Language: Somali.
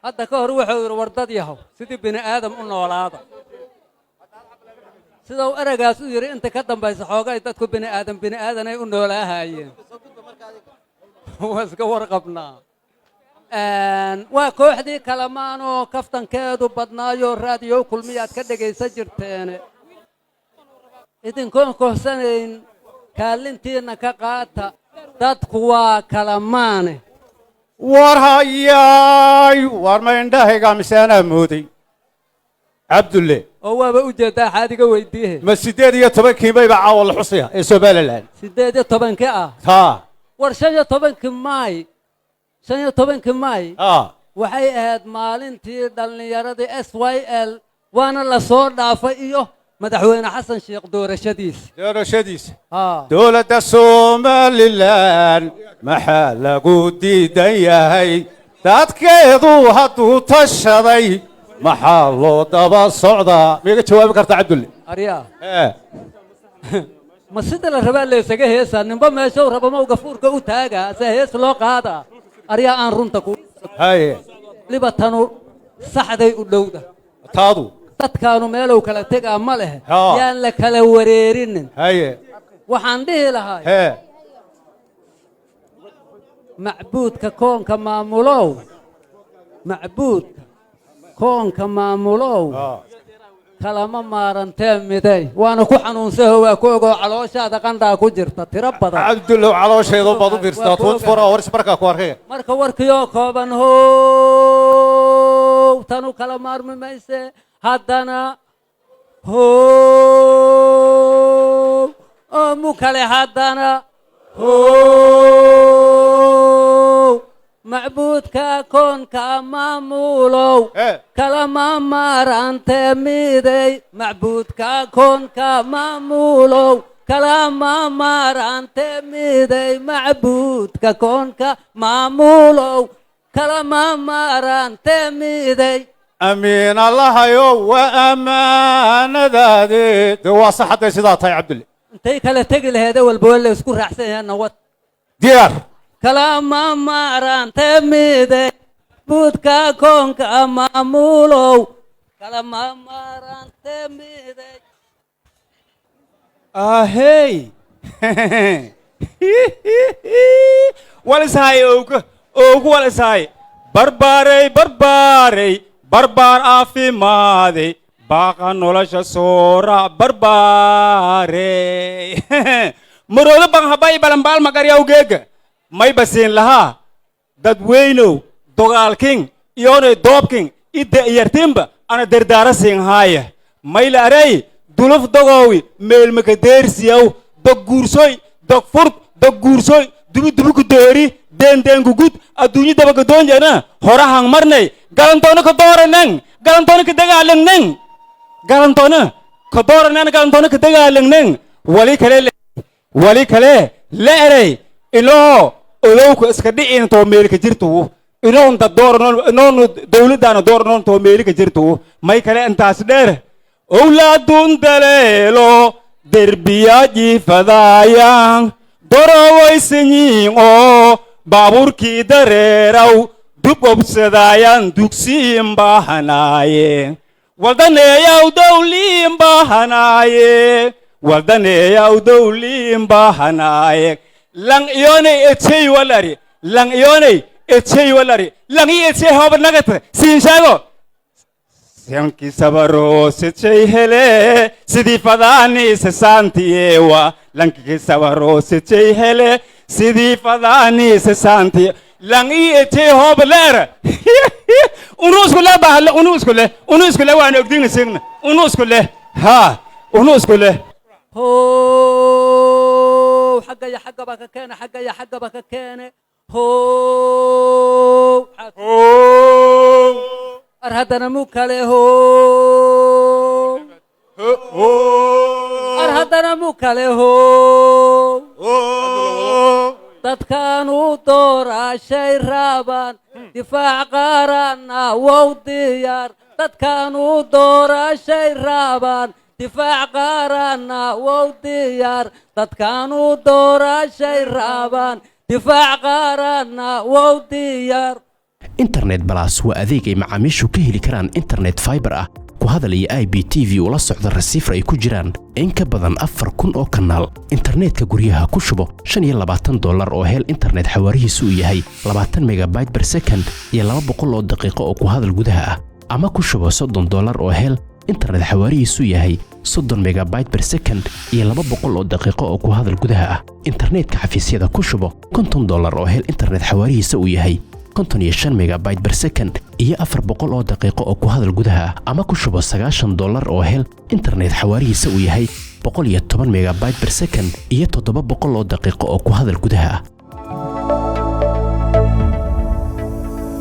هذا كهر وحور ورداد يهو سيدي بني آدم أنه ولا هذا سيدو أرجع سيدي أنت كتم بيس حاجة تدخل بني آدم أنه ولا هاي واسكور قبنا وكوحدي كلامانو كفتن كادو بدنايو راديو كل ميات كده يسجل تاني إذن كون كوسنين كالنتينا كقاتا تدقوا كلامانه ورهاي ورما عنده قام سنة مودي عبد الله هو بوجد حادي ويديه ما السداد طبعا كيما يبع والله حصيها يسوبال الآن سداد طبعا كأ ها ورشة طبعا كماي شنو طبعا كماي waxay ahayd maalintii dhalinyarada SYL waana la soo dhaafay iyo madaxweyne xasan sheekh doorashadiisa dowladda Soomaaliland maxaa lagu diidan yahay dadkeedu hadduu tashaday maxaa loo daba socdaa miga jawaabi karta Cabdulle ariya ma sida la rabaa la isaga heesaa ninba meesha uu rabo ma uu gafuurka u taaga sa hees loo qaada ariya aan runta ku haye libatanu saxday u dhowda taadu dadkaanu meel uu kala tagaa ma leh yaan la kala wareerinin haye waxaan dhihi lahaa macbuudka koonka maamulow macbuudka koonka maamulow kalama maarantee miday waana ku xanuunsaho waa ku ogo calooshaada qandhaa ku jirta tiro badan Cabdulle caloosheedu baad u fiirsataa 24 hours markaa ku arkay marka warkiyo kooban how tanu kala maarmi mayse haddana how mu kale haddana how macbuudka koonka maamulow kalama maarantee miday macbuudka koonka maamulow kalama maarantee miday macbuudka koonka maamulow kalama maarantee miday amiin allahayow waa ammaanadaadii dee waa sax hadday sidaa tahay Cabdulle intay kala tegi laheed walba waa la isku raacsan yahay nabad diyaar kalama maarantee miday macbuudka koonka maamulow kalama maarantee miday ahey walisahay oogu walisahay barbaaray barbaar aafimaade baaqa nolosha soora barbaarey maroodo ban habay balanbaal magaryaw geega may basiin lahaa dadweynow dogaalking iyoonay doobking idda iyartimba ana dardaara siin haaya mayla arey duluf dogoowi meelmaka deersiyaw dog guursoy dog furt dog guursoy dubi doori deen gugud adduunyo dabaga doonjana horahang marnay galantoona ka dooranang galantoona ka dagaalangnang galantoona ka dooranang galantoona ka dagaalangnang wali kale la erey iloo odowka iska dhicin too meelka jirtu inoon dad dooranon inoon dawladdaana dooranon too meelka jirtu may kale intaas dheer owlaadun daleelo derbiyaji fadaayang dorowaysanyiin oo baabuurkii dareeraw dub obsadaayan dugsiin baahanaaye waldaneeyaw dawliin baahanaaye lang iyonay etey walari lang i etey hoba nagata siin sheego siyankii sabaro sitay hele sidii fadaani sasaantiyewa lankii sabaro sitay hele sidii fadaani sasaantiye lang i etey hoba leera unuskule waan ogdinga signa unuskule هو حقا يا حقا بك كان حقا يا حقا بك كان هو أرهدنا مكالي هو أرهدنا مكالي هو تتكانوا دورا شي رابان دفاع قارنا ووديار تتكانوا دورا شي رابان دفاع قارنا ووديار تتكانوا دورا شي رابان دفاع قارنا ووديار internet plus waa adeeg ay macaamiishu ka heli karaan internet fiber ah ku hadal iyo IPTV ula socda receiver ay ku jiraan in ka badan 4,000 oo kanaal internetka guryaha ku shubo $25 oo hel internet xawaarihiisu yahay 20 megabyte per second iyo 200 oo daqiiqo oo ku hadal gudaha ah ama ku shubo $30 oo hel internet xawaarihiisu yahay 30 megabyte per second iyo 200 oo daqiiqo oo ku hadal gudaha ah internetka xafiisyada ku shubo $50 oo hel internet xawaarihiisu yahay 55 megabyte per second iyo 400 oo daqiiqo oo ku hadal gudaha ah ama ku shubo $90 oo hel internet xawaarihiisu yahay 110 megabyte per second iyo 700 oo daqiiqo oo ku hadal gudaha ah